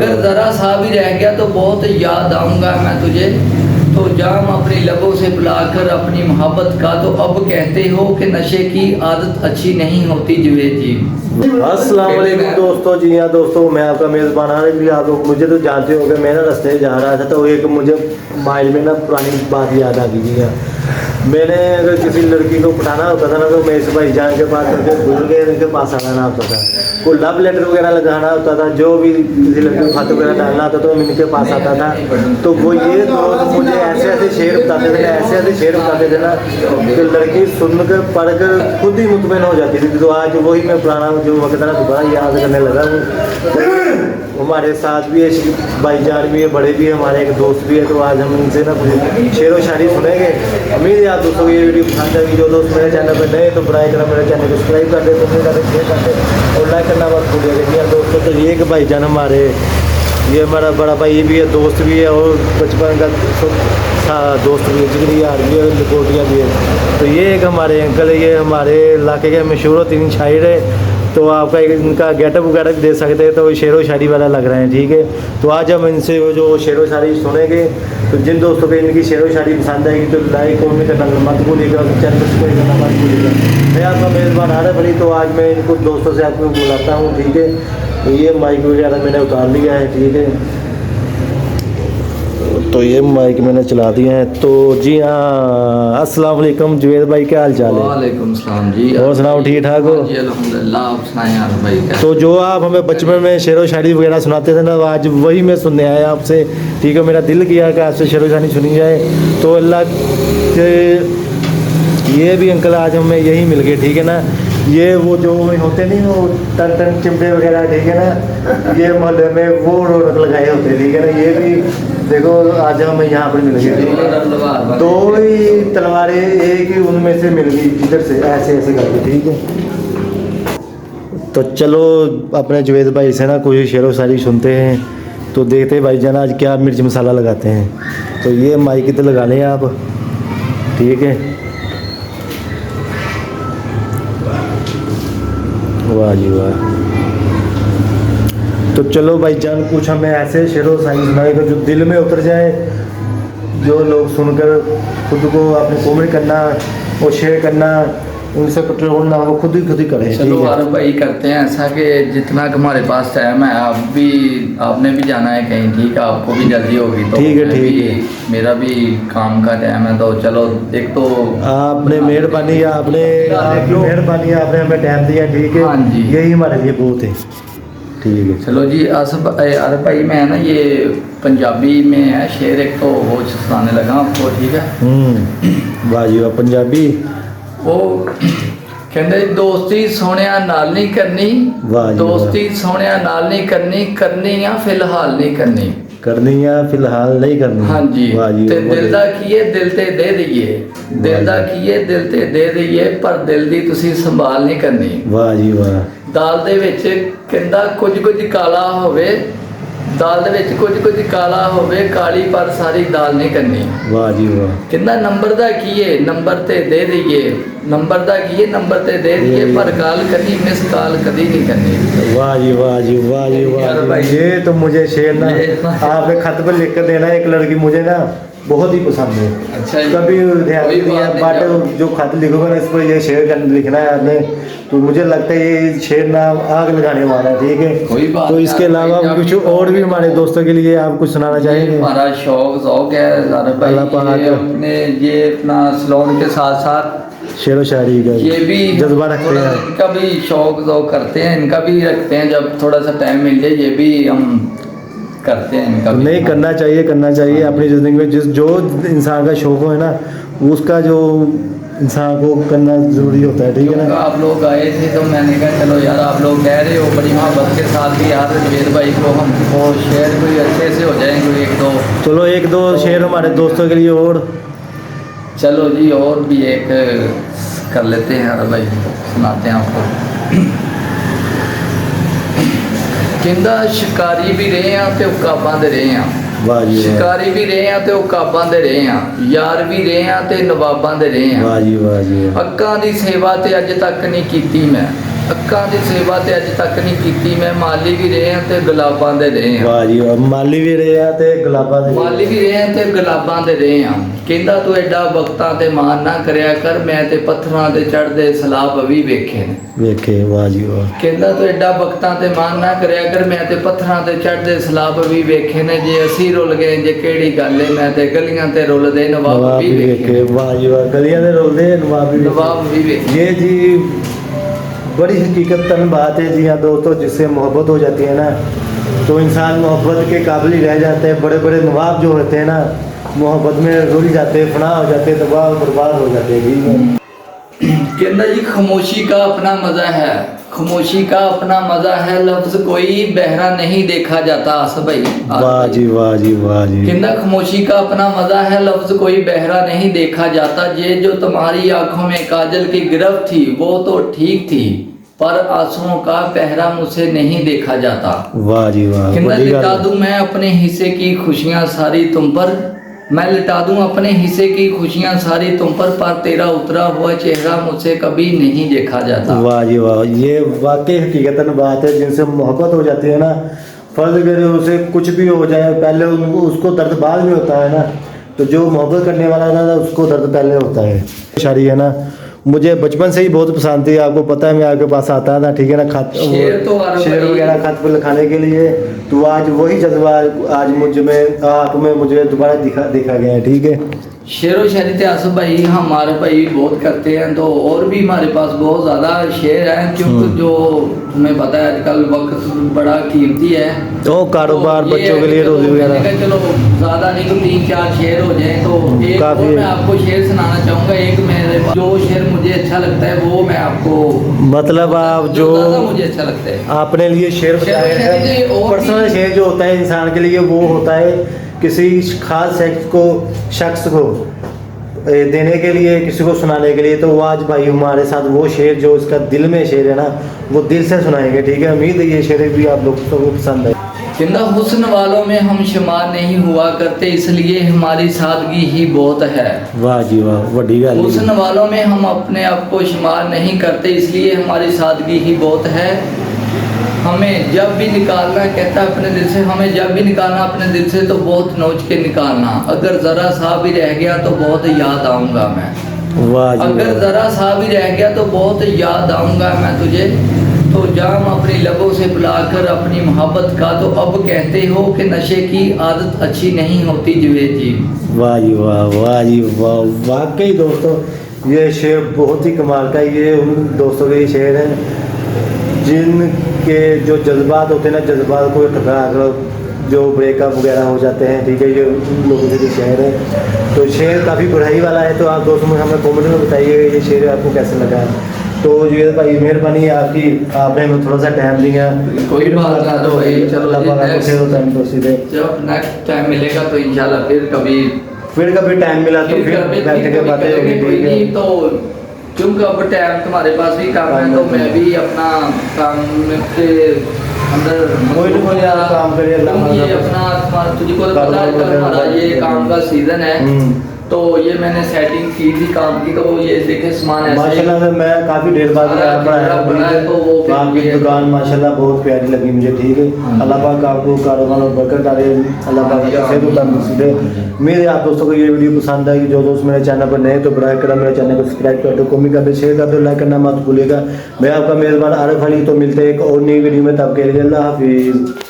अगर ज़रा सा भी रह गया तो बहुत याद आऊँगा मैं तुझे, तो जाम अपनी लबों से बुलाकर अपनी मोहब्बत का, तो अब कहते हो कि नशे की आदत अच्छी नहीं होती जुवेद जी। अस्सलाम वालेकुम दोस्तों। जी हाँ दोस्तों, मैं आपका मेज़बान हारिस भी। आप लोग मुझे तो जानते हो कि मैं ना रास्ते जा रहा था तो एक मुझे माइल में ना पुरानी बात याद आ गई। जी हाँ, मैंने अगर किसी लड़की को पटाना होता था ना तो मैं इस भाईजान के पास करके भूल गए उनके पास आना होता था। कोई लव लेटर वगैरह लगाना होता था, जो भी किसी लड़की को खाते वगैरह डालना होता तो मैं इनके पास आता था। तो वो ये दोस्त मुझे ऐसे ऐसे शेर बताते थे, ऐसे ऐसे शेर बताते थे ना कि लड़की सुनकर पढ़कर खुद ही मुतमईन हो जाती थी। तो आज वही मैं पुराना जो वक्त ना दोबारा याद करने लगा हूँ। हमारे साथ भी है भाईजान भी है, बड़े भी है, हमारे एक दोस्त भी है। तो आज हम इनसे ना कुछ शेर व शायरी सुनेंगे। उम्मीद है आप दोस्तों को ये वीडियो पसंद आएगी। जो दोस्त मेरे चैनल पर नए तो बराए करा मेरे चैनल को सब्सक्राइब कर दे, तो मेरा शेयर कर दे और लाइक करना मत भूलिएगा। दोस्तों तो ये कि भाईजान हमारे, ये हमारा बड़ा भाई भी है, दोस्त भी है और बचपन का दोस्त भी है, जिगरी यार भी है, लिपोटिया भी है। तो ये एक हमारे अंकल है, ये हमारे इलाके के मशहूर तीन शायर है। तो आपका इनका गेटअप वगैरह भी दे सकते हैं, तो शेर व शायरी वाला लग रहे हैं। ठीक है, तो आज हम इनसे वो जो शेर व शायरी सुनेंगे। तो जिन दोस्तों को इनकी शेर व शायरी पसंद आएगी तो लाइक कमेंट करना मत भूलिएगा, चैनल सब्सक्राइब करना मत भूलिएगा। मैं आपका मेज़बान हारिस बड़ी। तो आज मैं इनको दोस्तों से आपको बुलाता हूँ। ठीक है, तो ये माइक वगैरह मैंने उतार लिया है। ठीक है, तो ये माइक मैंने चला दिया है। तो जी हाँ, अस्सलाम वालेकुम जुवेद भाई, क्या हाल चाल है? वालेकुम सलाम जी। और सुनाओ, ठीक ठाक हो? जी अल्हम्दुलिल्लाह। आप सुनाएं यार भाई। तो जो आप हमें बचपन में शेर व शायरी वगैरह सुनाते थे ना, आज वही मैं सुनने आया आपसे। ठीक है, मेरा दिल किया कि आपसे शेर व शायरी सुनी जाए। तो अल्लाह के ये भी अंकल आज हमें यही मिल गए। ठीक है ना, ये वो जो होते नहीं वो टन टन चिमटे वगैरह, ठीक है ना, ये मोहल्ले में वो रौनक लगाए होते। ठीक है ना, ये भी देखो आज हमें यहाँ पर मिल गए। ठीक है, दो ही तलवारें एक ही उनमें से मिल गई, इधर से ऐसे ऐसे करके। ठीक है, तो चलो अपने जुवेद भाई से ना कोई शेर व शायरी सुनते हैं। तो देखते हैं भाईजान आज क्या मिर्च मसाला लगाते हैं। तो ये माइक इधर लगा लें आप। ठीक है, वाह जी वाह। तो चलो भाईजान कुछ हमें ऐसे शेर व शायरी सुनाएगा जो दिल में उतर जाए, जो लोग सुनकर खुद को अपने कमेंट करना और शेयर करना, उनसे पेट्रोल ना हो, खुद ही करें। चलो यार भाई करते हैं ऐसा कि जितना हमारे पास टाइम है, आपने भी जाना है कहीं। ठीक है, आपको भी जल्दी होगी तो ठीक है, मेरा भी काम का टाइम है। तो चलो एक तो आपने मेहरबानी, आपने मेहरबानी, आपने हमें टाइम दिया। ठीक है, हाँ जी, यही हमारे लिए बहुत है। ठीक है, चलो जी। यार भाई मैं ना ये पंजाबी में है शेर एक, तो वो सुनाने लगा आपको। ठीक है, वाह जी वाह। पंजाबी वो कहते दोस्ती सोहणिया नाल नहीं करनी, दोस्ती सोहणिया नाल नहीं करनी, करनी या फिलहाल नहीं करनी, करनी या फिलहाल नहीं करनी। हाँ जी, ते दिल दा कीए दिल ते दे दईए, दिल दा कीए दिल ते दे दईए, पर दिल दी तुसी संभाल नहीं करनी। वाह जी वाह। दाल दे विच कहंदा कुछ काला होवे, दाल दे विच कुछ काला होवे, काली पर सारी दाल नहीं करनी। वाह जी वाह। कहंदा नंबर दा कीए नंबर ते दे दईए, नंबर दा कीए नंबर ते दे दईए, पर काल करनी मिस काल कदी नहीं करनी। वाह जी वाह जी वाह जी वाह। ये तो मुझे शेर ना आपने खत पर लिख कर देना। एक लड़की मुझे ना बहुत ही पसंद है। अच्छा, कभी ध्यान नहीं दिया, बट जो खत लिखोगे ना इस पर ये शेर लिखना है आपने, तो मुझे लगता है ये शेर ना आग लगाने वाला है। ठीक है, कोई बात। तो इसके अलावा कुछ और भी हमारे दोस्तों के लिए आप कुछ सुनाना चाहेंगे? हमारा शौक है अपने ये अपना सलोन के साथ साथ शेर व शायरी का ये भी जज्बा रखते हैं। इनका भी शौक करते हैं, इनका भी रखते हैं। जब थोड़ा सा टाइम मिल जाए ये भी हम करते हैं। इनका नहीं करना चाहिए अपनी ज़िंदगी में। जो इंसान का शौक हो है ना, उसका जो इंसान को करना ज़रूरी होता है। ठीक है ना, आप लोग आए थे तो मैंने कहा चलो यार आप लोग कह रहे हो बड़ी मोहब्बत के साथ भी यार जुवेद भाई को हमको शेयर कोई अच्छे से हो जाए, कोई एक दो। चलो एक दो शेर हमारे दोस्तों के लिए और। चलो जी, और भी एक कर लेते हैं यार भाई, सुनाते हैं आपको। कहंदा शिकारी भी रहे हैं ते उकाबां दे रहे हैं, वाह जी वाह। शिकारी भी रहे हैं ते उकाबां दे रहे हैं, यार भी रहे हैं ते नवाबां दे रहे हैं। वाह जी वाह जी वाह। अक्कां दी सेवा ते अज तक नहीं कीती मैं, ਅੱਖਾਂ ਦੀ ਸੇਵਾ ਤੇ ਅੱਜ ਤੱਕ ਨਹੀਂ ਕੀਤੀ। ਮੈਂ ਮਾਲੀ ਵੀ ਰਹੇ ਹਾਂ ਤੇ ਗੁਲਾਬਾਂ ਦੇ ਰਹੇ ਹਾਂ। ਵਾਹ ਜੀ ਵਾਹ, ਮਾਲੀ ਵੀ ਰਹੇ ਆ ਤੇ ਗੁਲਾਬਾਂ ਦੇ ਮਾਲੀ ਵੀ ਰਹੇ ਹਾਂ ਤੇ ਗੁਲਾਬਾਂ ਦੇ ਰਹੇ ਹਾਂ। ਕਹਿੰਦਾ ਤੂੰ ਐਡਾ ਵਕਤਾਂ ਤੇ ਮਾਨ ਨਾ ਕਰਿਆ ਕਰ, ਮੈਂ ਤੇ ਪੱਥਰਾਂ ਤੇ ਚੜ੍ਹਦੇ ਸਲਾਬ ਵੀ ਵੇਖੇ ਨੇ। ਵੇਖੇ, ਵਾਹ ਜੀ ਵਾਹ। ਕਹਿੰਦਾ ਤੂੰ ਐਡਾ ਵਕਤਾਂ ਤੇ ਮਾਨ ਨਾ ਕਰਿਆ ਕਰ, ਮੈਂ ਤੇ ਪੱਥਰਾਂ ਤੇ ਚੜ੍ਹਦੇ ਸਲਾਬ ਵੀ ਵੇਖੇ ਨੇ। ਜੇ ਅਸੀਂ ਰੁੱਲ ਗਏ ਜੇ ਕਿਹੜੀ ਗੱਲ ਏ, ਮੈਂ ਤੇ ਗਲੀਆਂ ਤੇ ਰੁੱਲਦੇ ਨਵਾਬ ਵੀ ਵੇਖੇ। वाह जी वाह, गलियां दे रोलदे नवाब भी नवाब भी ਵੇਖੇ। ये जी बड़ी हकीकतन बात है जी। हाँ दोस्तों, जिससे मोहब्बत हो जाती है ना तो इंसान मोहब्बत के काबिल ही रह जाते हैं। बड़े बड़े नवाब जो होते हैं ना मोहब्बत में रुल जाते हैं, फना हो जाते हैं, तबाह बर्बाद हो जाते हैं जी। कहना जी खामोशी का अपना मजा है, खामोशी का अपना मजा है, लफ्ज कोई बहरा नहीं देखा जाता। भाई वाह जी वाह जी वाह जी। कहना खामोशी का अपना मजा है, लफ्ज कोई बहरा नहीं देखा जाता। ये जो तुम्हारी आंखों में काजल की गिरफ्त थी वो तो ठीक थी, पर आंसुओं का पहरा मुझसे नहीं देखा जाता। वाह जी वाह। कहना लिटा दूं मैं अपने हिस्से की खुशियां सारी तुम पर, मैं लिटा दूं अपने हिस्से की खुशियां सारी तुम पर तेरा उतरा हुआ चेहरा मुझसे कभी नहीं देखा जाता। वाह जी वाह, ये वाकई हकीकतन बात है। जिनसे मोहब्बत हो जाती है ना, फर्ज करे उसे कुछ भी हो जाए, पहले उसको दर्द बाद में होता है ना, तो जो मोहब्बत करने वाला है ना उसको दर्द पहले होता है। शायरी है ना, मुझे बचपन से ही बहुत पसंद थी। आपको पता है मैं आपके पास आता था, ठीक है ना, खत शेर वगैरह खत पर लिखाने के लिए। तो आज वही जज्बा आज मुझ में आप में मुझे दोबारा देखा गया है, ठीक है। शेर व शायरी ते आसफ भाई हमारे भाई बहुत करते हैं, तो और भी हमारे पास बहुत ज़्यादा शेर हैं, क्योंकि जो तुम्हें पता है आजकल वक्त बड़ा कीमती है। तो कारोबार तो बच्चों के लिए रोजी वगैरह, चलो ज़्यादा नहीं तो 3-4 शेर हो जाए तो एक और मैं आपको शेर सुनाना चाहूँगा। एक मेरे जो शेर मुझे अच्छा लगता है वो मैं आपको, मतलब आप जो मुझे अच्छा लगता है आपने लिए शेर बताए हैं, पर्सनल शेर जो होता है इंसान के लिए वो होता है किसी खास शख्स को देने के लिए, किसी को सुनाने के लिए। तो वो आज भाई हमारे साथ वो शेर जो इसका दिल में शेर है ना वो दिल से सुनाएंगे, ठीक है। उम्मीद है ये शेर भी आप लोगों को पसंद है। कहना हुस्न वालों में हम शुमार नहीं हुआ करते, इसलिए हमारी सादगी ही बहुत है। वाह जी वाह, वड्डी गल। हुस्न वालों में हम अपने आप को शुमार नहीं करते, इसलिए हमारी सादगी ही बहुत है। हमें जब भी निकालना, कहता है अपने दिल से, हमें जब भी निकालना अपने दिल से तो बहुत नोच के निकालना। अगर ज़रा सा भी रह गया तो बहुत याद आऊँगा मैं। वाह जी, अगर ज़रा सा भी रह गया तो बहुत याद आऊँगा मैं तुझे। तो जाम अपनी लबों से पिलाकर अपनी मोहब्बत का, तो अब कहते हो कि नशे की आदत अच्छी नहीं होती जुवेद जी। वाह जी वाह, वाह जी वाह। वाकई दोस्तों ये शेर बहुत ही कमाल का, ये उन दोस्तों के शेर हैं जिनके जो जज्बात होते हैं ना, जज्बात को ठुकरा कर जो ब्रेकअप वगैरह हो जाते हैं, ठीक है, ये उन लोगों के लिए शेर है। तो शेर काफ़ी बुराई वाला है। तो आप दोस्तों में हमें कमेंट में बताइए ये शेर आपको कैसे लगा है। तो ये भाई मेहरबानी आपकी, आपने हमें थोड़ा सा टाइम दिया। कोई बात ना, तो भाई चलो टाइम तो सीधे जब नेक्स्ट टाइम मिलेगा तो इंशाल्लाह फिर कभी टाइम मिला तो फिर बैठ के बातें होगी, ठीक है। तो क्योंकि अब टाइम तुम्हारे पास भी काम है, तो मैं भी अपना काम के अंदर कोई नहीं कोई आप काम करिए, ये अपना तुझको तो पता है हमारा ये काम का सीजन है, तो ये मैंने सेटिंग की थी काम की। तो ये देखे सामान ऐसे माशाल्लाह से मैं काफ़ी देर बाद आया, तो वो आपकी दुकान माशाल्लाह बहुत प्यारी लगी मुझे, ठीक है। अल्लाह पाक आपको कारोबार और बरकत डाले, अल्लाह पाक सेहत और तंदुरुस्ती दे। मेरे आप दोस्तों को ये वीडियो पसंद आएगी, जो दोस्त मेरे चैनल पर नए तो बराए करम मेरे चैनल को सब्सक्राइब कर दो, कमेंट कर दो, शेयर कर दो, लाइक करना मत भूलिएगा। मैं आपका मेज़बान आरिफ अली, तो मिलते हैं एक और नई वीडियो में, तब के लिए अल्लाह हाफिज़।